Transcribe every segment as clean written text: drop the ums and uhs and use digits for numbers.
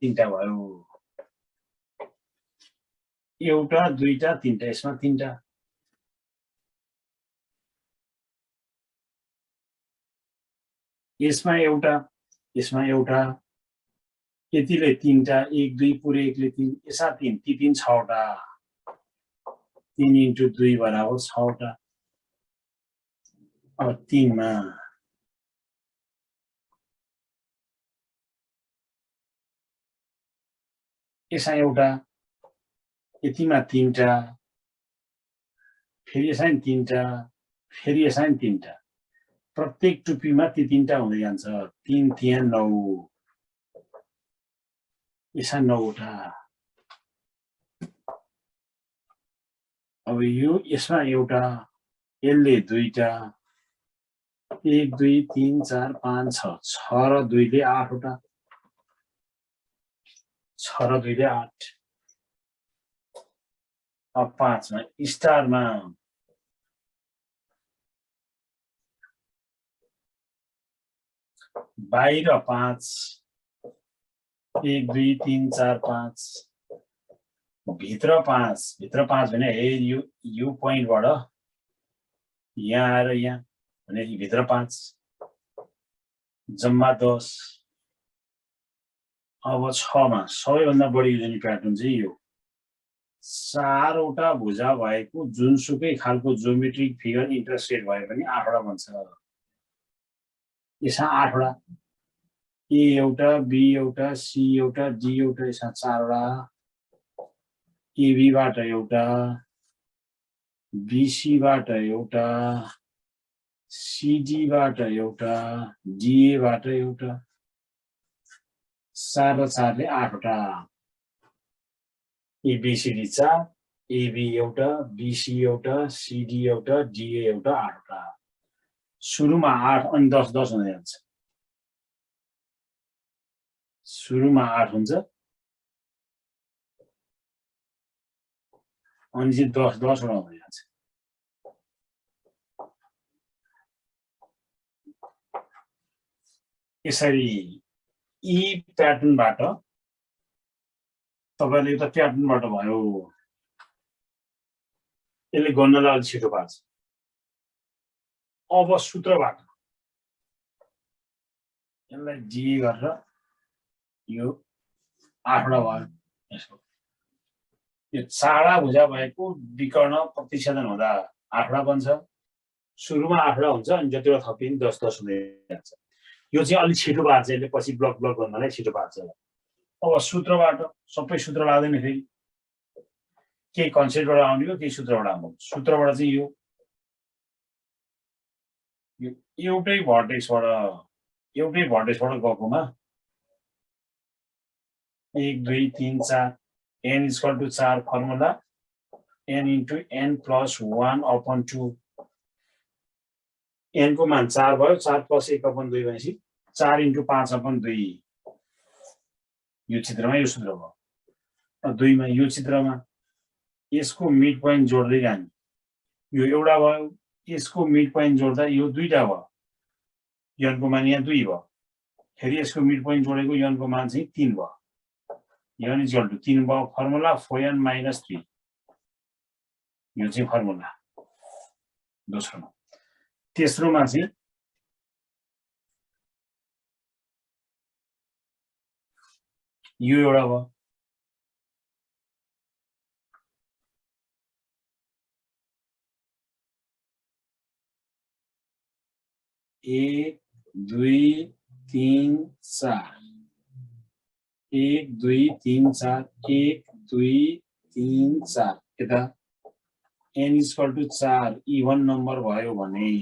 तीनटा भयो एउटा दुईटा तीनटा यसमा तीनटा यसमा एउटा यतिले तीनटा 1 2 पुरै एकले 3 यसमा 3 ती 3 6वटा 3 × 2 बराबर 6वटा अब 3 मा यसमा एउटा यतिमा तीनटा फेरि यसमा 3टा फेरि यसमा 3टा प्रत्येक टुप्पीमा ती 3टा हुँदै जान्छ 3 3 9 यसमा 9वटा अब यो यसमा एउटा यसले दुईटा 1 2 3 4 5 6 6 र 2 ले 8वटा 6 र 2 ले 8 अब 5 मा स्टारमा 22 5 1 2 3 4 5 भित्र 5 भने हे यो पोइन्टबाट यहाँ आएर यहाँ भने भित्र 5 जम्मा 10 अब 6 मा सबैभन्दा बढी युजनी प्याटर्न चाहिँ यो 4वटा भुजा भएको जुनसुकै खालको ज्योमेट्रिक फिगर इन्टरसेक्ट भए पनि 8वटा बन्छ यसमा 8वटा ए एउटा बी एउटा सी एउटा डी एउटा यसमा 4वटा एबी बाट एउटा बीसी बाट एउटा सीडी बाट एउटा डीए बाट एउटा 4 र 4 ले 8वटा एबीसीडी 4 एबी एउटा बीसी एउटा सीडी एउटा डीए एउटा 8वटा सुरुमा 8 अनि 10 10 हुँदै जान्छ सुरुमा 8 हुन्छ अनि चाहिँ 10 10 वटा हुँदै जान्छ यसरी यी प्याटर्नबाट तपाईले एउटा प्याटर्नबाट भयो यसले गर्नलाई अलि छिटो पार्छ अब सूत्रबाट यसलाई डी गरेर यो 8वटा भयो यसको यो चाडा भुजा भएको विकर्ण प्रतिच्छेदन हुँदा 8वटा बन्छ सुरुमा 8वटा हुन्छ अनि जतिवटा थपिन् 10 10 हुँदै जान्छ यो चाहिँ अलि छिटो पार्छ यसले पछि ब्लक ब्लक गर्नलाई छिटो पार्छ अब सूत्रबाट सबै सूत्र लाग्दैन फेरि केही कन्सेप्टबाट आउने हो केही सूत्रबाट आउने सूत्रबाट चाहिँ यो एउटै भर्टेक्सबाट गएकोमा 1 2 3 4 n = 4 formula n × n + 1/2 n को मान 4 भयो 4 + 1/2 भनेपछि 4 × 5/2 यो चित्रमा यो सूत्र भयो 2 मा यो चित्रमा यसको मिड पोइन्ट जोड्दै जाने यो एउटा भयो यसको मिड पोइन्ट जोड्दा यो दुईटा भयो n को मान यहाँ 2 भयो फेरि यसको मिड पोइन्ट जोडेको n को मान चाहिँ 3 भयो n = 3 भयो फर्मुला 4n - 3 यो चाहिँ फर्मुला दोस्रोमा तेस्रोमा चाहिँ यो एउटा भयो 1 2 3 4 1 2 3 4 1 2 3 4 यता n = 4 इभन नम्बर भयो भने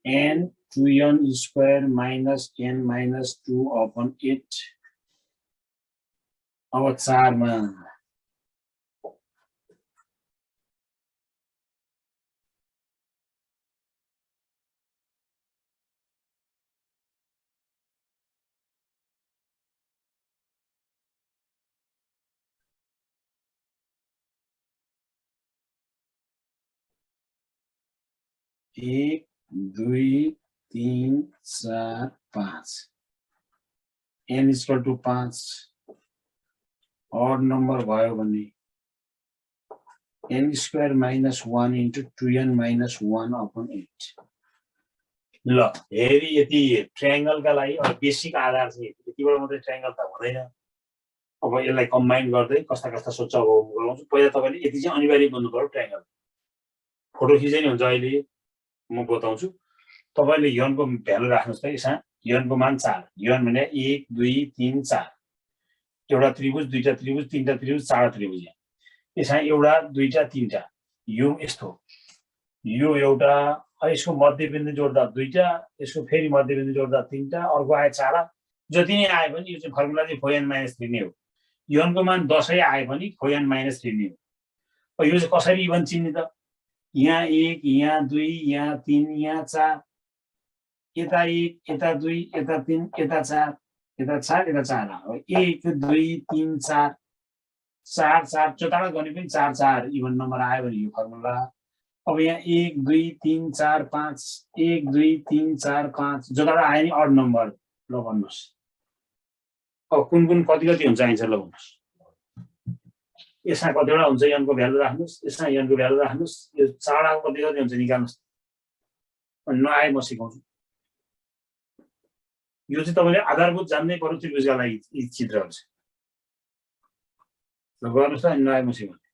n 2n² - n - 2/8 अब 4 मा एक 2 3 4 5 n equal to 5 odd number भयो भने n square minus 1 into 2n minus 1 upon 8 ल हेरी यति ट्रायंगलका लागि अब बेसिक आधार चाहिँ यतिबाट मात्रै ट्रायंगल त हुँदैन अब यसलाई कम्बाइन गर्दै कस्ता कस्ता सोच अब गराउँछु पहिला तपाईले यति चाहिँ अनिवार्य बन्नु पर्यो ट्रायंगल फोटो खिच्दै नि हुन्छ अहिले म बताउँछु तपाईले n को भ्यालु राख्नुस् त यसमा n को मान 4 n भने 1 2 3 4 एउटा त्रिभुज दुईटा त्रिभुज तीनटा त्रिभुज चारवटा त्रिभुज यसमा एउटा दुईटा तीनटा यो यस्तो यो एउटा यसको मध्यबिन्दु जोड्दा दुईटा यसको फेरि मध्यबिन्दु जोड्दा तीनटा अर्को आए चारवटा जति नै आए पनि यो चाहिँ फर्मुला चाहिँ 4n - 3 नै हो n को मान 10 आए पनि 4n - 3 नै हो यो चाहिँ कसरी इभन चिन्ने त यहाँ 1 यहाँ 2 यहाँ 3 यहाँ 4 यता 1 यता 2 यता 3 यता 4 यता 4 यता 4 हो 1 2 3 4 4 4 चौतारा गर्ने पनि 4 4 इभन नम्बर आयो भने यो फर्मुला अब यहाँ 1 2 3 4 5 1 2 3 4 5 जोतारा आयो नि अड नम्बर ल भन्नुस् अब कुन कति हुन्छ आन्सर ल भन्नुस् यसमा कतिवटा हुन्छ n को भ्यालु राख्नुस् यसमा n को भ्यालु राख्नुस् यो चारवटाको कति हुन्छ निकाल्नुस् नआए म सिकाउँछु यो चाहिँ तपाईले आधारभूत जान्नै पर्यो त्रिभुजका लागि यी चित्रहरु चाहिँ ल गर्नुस् त नआए म सिकाउँछु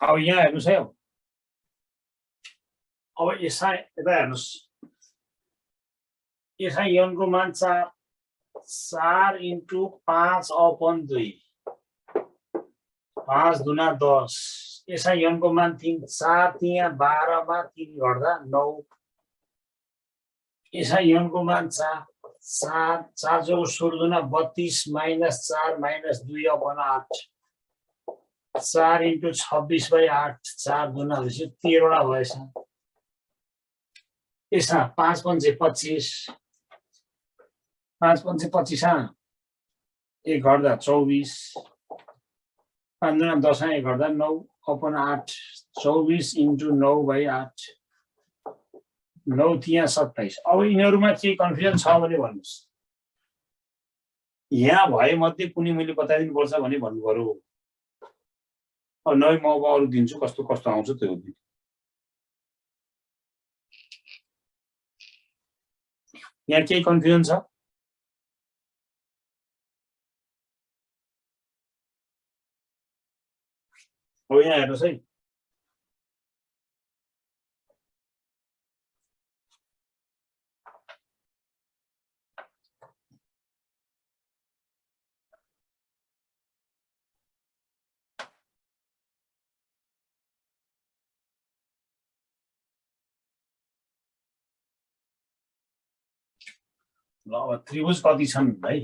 अब यहाँ हेर्नुस् है अब यसलाई यता हेर्नुस् यसलाई यनको मान 4 4 × 5/2 5 दूना 10 यसलाई यनको मान 3 4 यहाँ 12 मा 3 घट्दा 9 यसलाई यनको मान 4 7 4 जो 16 दूना 32 -4 -2/8 4 × 26/8 4 दूना भनेपछि 13 वटा भएछ यसमा 5 पंचे 25 5 पंचे 25 1 घट्दा 24 5 दूना 10 1 घट्दा 9/8 24 × 9/8 9 तिया 27 अब यिनीहरुमा के कन्फ्युजन छ भने भन्नुस् यहाँ भए मध्ये कुनै मैले बताइदिनु पर्छ भने भन्नु पर्यो अब नै म अब अरु दिन्छु कस्तो कस्तो आउँछ त्यो दिन यहाँ के कन्फ्युजन छ हो यहाँ हेर्नुस् है ल अब त्रिभुज कति छन् भाइ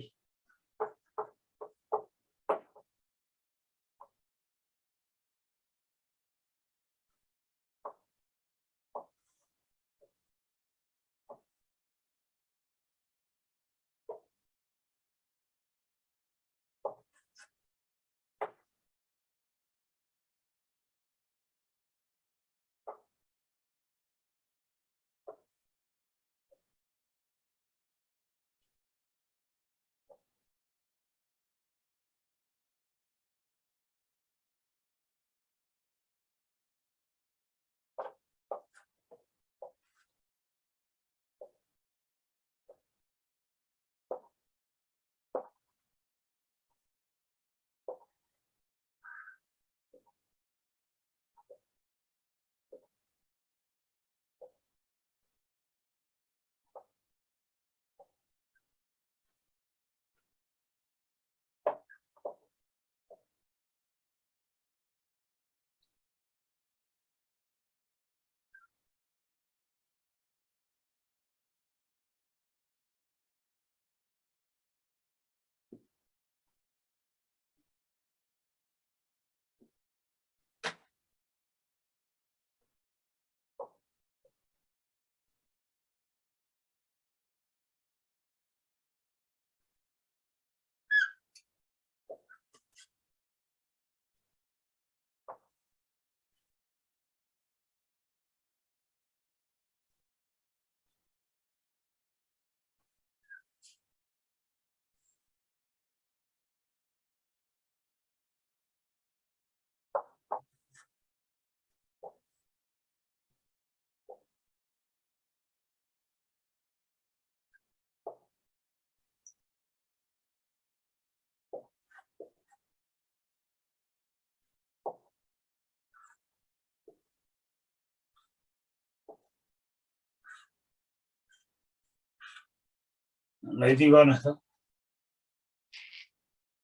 ल यति गर्नु त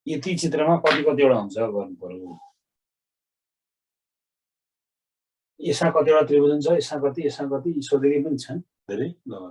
यति चित्रमा कति कतिवटा हुन्छ गर्नु पर्यो यसमा कतिवटा त्रिभुज छ यसमा कति सोधेकै पनि छन् धेरै ल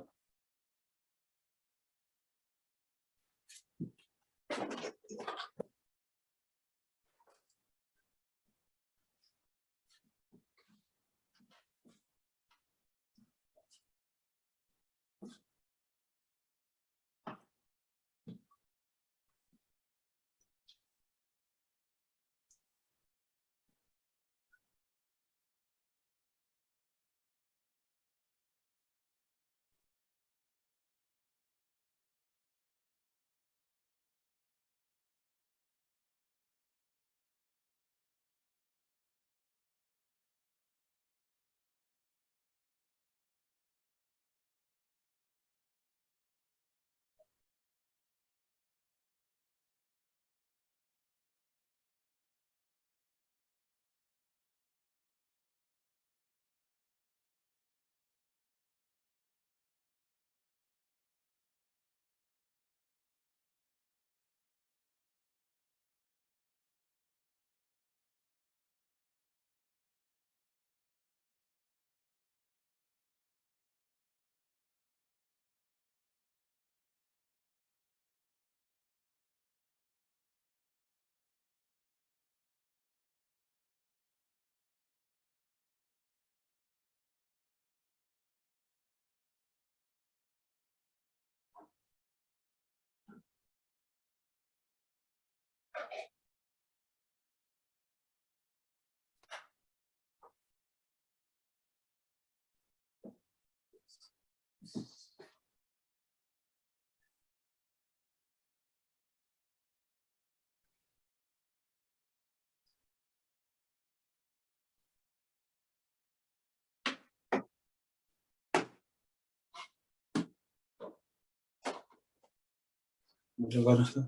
जो गर्नुस् त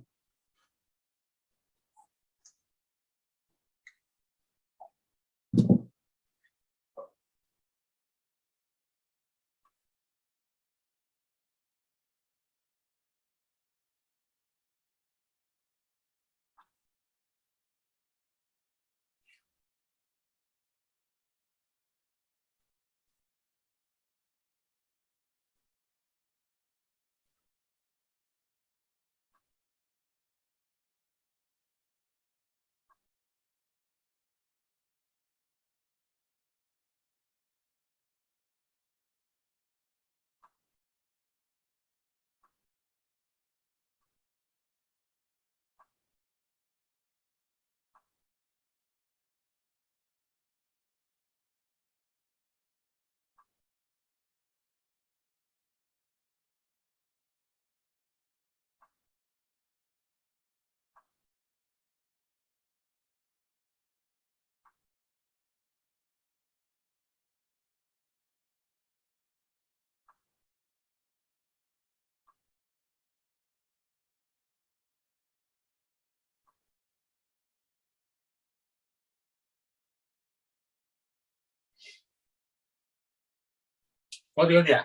कति हो त्यहाँ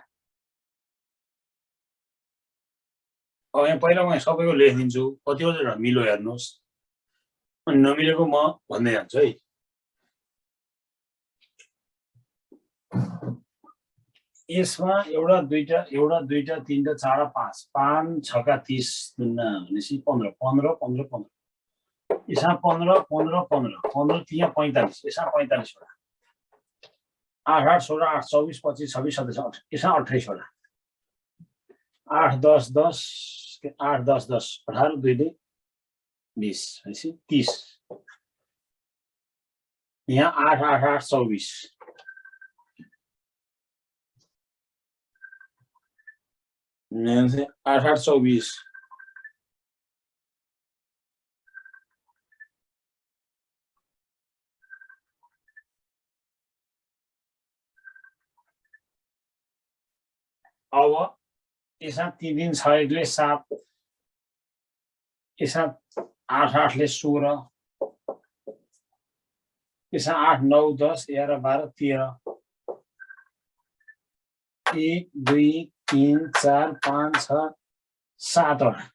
अब यहाँ पहिला म सबैको लेखिदिन्छु कतिवटा मिलो हेर्नुहोस् अनि नमिलेको म भन्दै जान्छु है यसमा एउटा दुईटा तीनटा चारटा पाँच 5 6 30 भनेपछि 15 15 15 15 यसमा 15 15 15 15 त्यहाँ 45 यसमा 45 वटा 8 8 16 8 24 25 26 27 यसमा 28 वटा 8 10 10 8 10 10 18 2 ले 20 भनेपछि 30 यहाँ 8 8 8 24 8 8 24 अब यसमा 3 दिन 6 1 ले 7 यसमा 8 8 ले 16 यसमा 8 9 10 11 12 13 1 2 3 4 5 6 7 वटा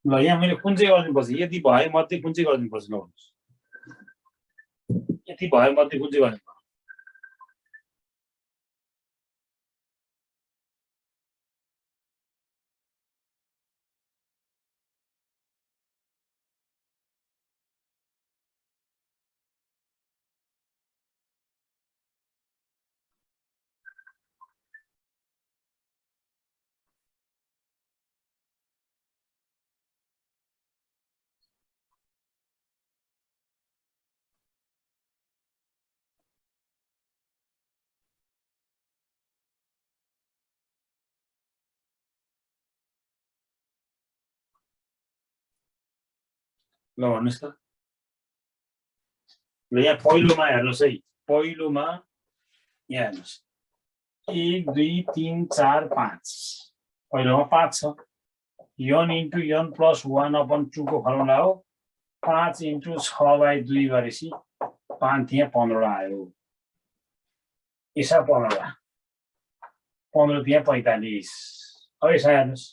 ल यहाँ मैले कुन चाहिँ गर्नुपर्छ यति भए मध्ये कुन चाहिँ गर्नुपर्छ ल भन्नुस् यति भए मध्ये कुन चाहिँ गर्नुपर्छ ल भन्नुस् त ल यहाँ पहिलोमा हेर्नुस् है पहिलोमा यहाँ हेर्नुस् 1 2 3 4 5 पहिलोमा 5 छ n into n plus 1/2 को फर्मुला हो 5 into 6/2 गरेपछि 5 यहाँ 15 आयो यसमा 15 15 यहाँ 45 अब यसमा हेर्नुस्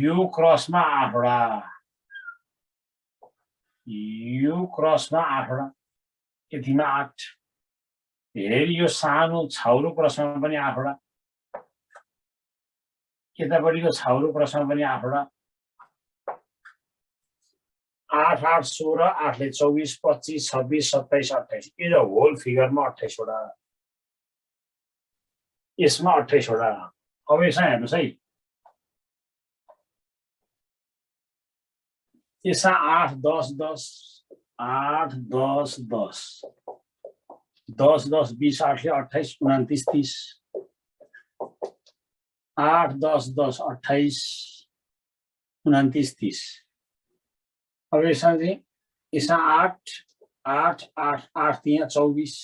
यो क्रसमा 8 वटा यो क्रसमा 8 वटा यतिमा 8 फेरि यो सानो छाउरो क्रसमा पनि 8 वटा यतापट्टिको छाउरो क्रसमा पनि 8 वटा 8 8 16 8 ले 24 25 26 27 28 यो होल फिगरमा 28 वटा यसमा 28 वटा अब यसमा हेर्नुस् है यसमा 8 10 10 8 10 10 10 10 20 8 ले 28 29 30 8 10 10 28 29 30 अब यसमा चाहिँ यसमा 8 8 8 8 यहाँ 24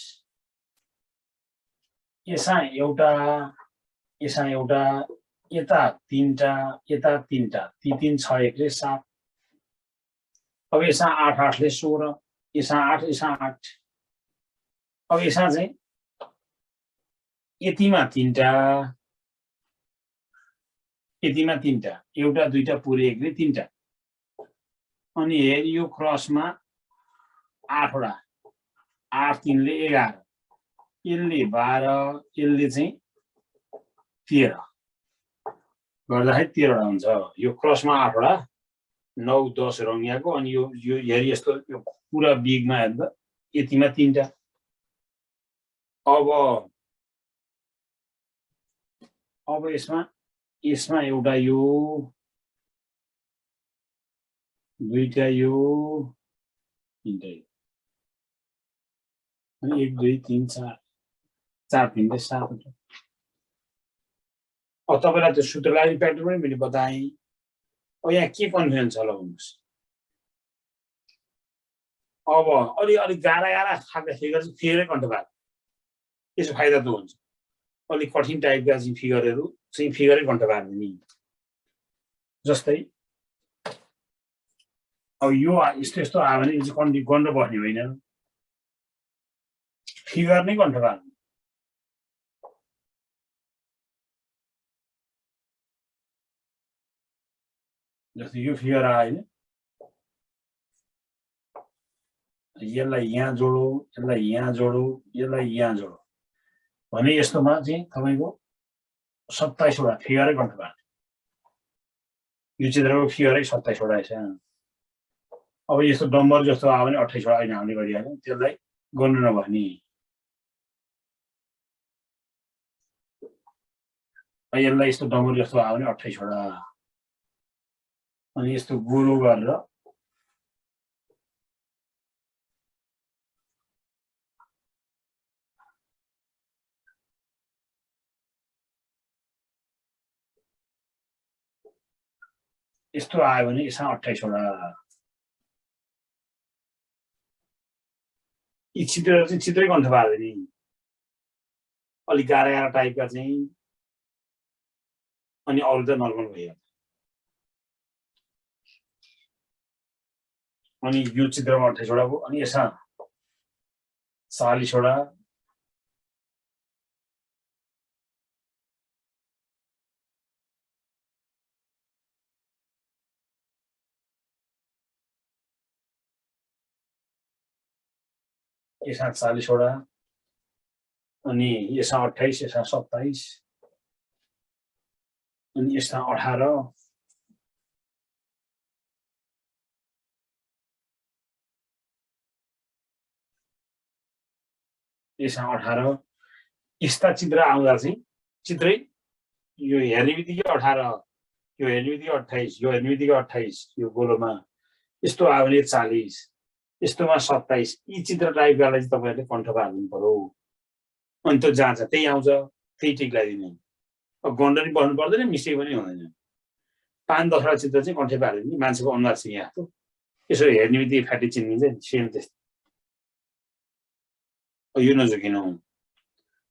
यसमा एउटा यसमा एउटा यता 3टा यता 3टा ती 3 6 1 ले 7 अब यसमा 8 8 ले 16 यसमा 8 यसमा 8 अब यसमा चाहिँ यतिमा 3टा यतिमा 3टा एउटा दुईटा पुरै 1 ले 3टा अनि हेर यो क्रसमा 8 वटा 8 3 ले 11 यसले 12 यसले चाहिँ 13 गर्दाखेरि 13 वटा हुन्छ यो क्रसमा 8 वटा 9 10 रङ्गियाको अनि यो हेरी यस्तो यो पुरा बिगमा हेर्दा यतिमा 3टा अब यसमा एउटा यो दुईटा यो तीनटा यो अनि 1 2 3 4 4 3 ले 7 वटा अब तपाईलाई त्यो सूत्रलाई प्याटर्न पनि मैले बताएँ अब यहाँ के कन्फ्युजन छ ल भन्नुस् अब अलि गाह्रा खालका फिगर चाहिँ फिगरै कन्ट्रोल यसो फाइदा त हुन्छ अलि कठिन टाइपका चाहिँ फिगरहरू चाहिँ फिगरै कन्ट्रोल पार्दिने जस्तै अब यो यस्तो आयो भने चाहिँ कन्ट्रोल गर्न बस्ने होइन फिगर नै कन्ट्रोल पार्ने जस्तै यो फिगर आयो हैन यसलाई यहाँ जोडो यसलाई यहाँ जोडो यसलाई यहाँ जोडो भने यस्तोमा चाहिँ तपाईको 27 वटा फिगरै कन्ट्रोल पार्ने यो चित्रको फिगरै 27 वटा छ अब यस्तो डम्बर जस्तो आयो भने 28 वटा हैन आउने गरिहाल्यो त्यसलाई गर्नु नभनी यसलाई यस्तो डम्बर जस्तो आयो भने 28 वटा अनि यस्तो गोलो गरेर यस्तो आयो भने यसमा 28 वटा यी चित्रहरू चाहिँ चित्रै कन्ट्रोल पार्दैन अलि गाह्रा टाइपका चाहिँ अनि अरु त नर्मल भयो अनि यो चित्रमा 28 वटा भयो अनि यसमा 40 वटा यसमा 40 वटा अनि यसमा 28 यसमा 27 अनि यसमा 18 यसमा 18 यस्ता चित्र आउँदा चाहिँ चित्रै यो हेर्ने बित्तिकै 18 यो हेर्ने बित्तिकै 28 यो हेर्ने बित्तिकै 28 यो गोलोमा यस्तो आयो भने 40 यस्तोमा 27 यी चित्र टाइपकालाई चाहिँ तपाईहरुले कन्ट्रोल पार्नु पर्यो अनि त्यो जान्छ त्यही आउँछ त्यही टिक लगाइदिनु अब गण्डनी बस्नु पर्दैन मिस्टेक पनि हुँदैन 5-10 वटा चित्र चाहिँ कन्ट्रोल पार्दिनु मान्छेको अनुहार चाहिँ यहाँ यसो हेर्ने बित्तिकै फ्याटी चिन्दिन्छ नि सेम त्यस्तो यो नझुकिनु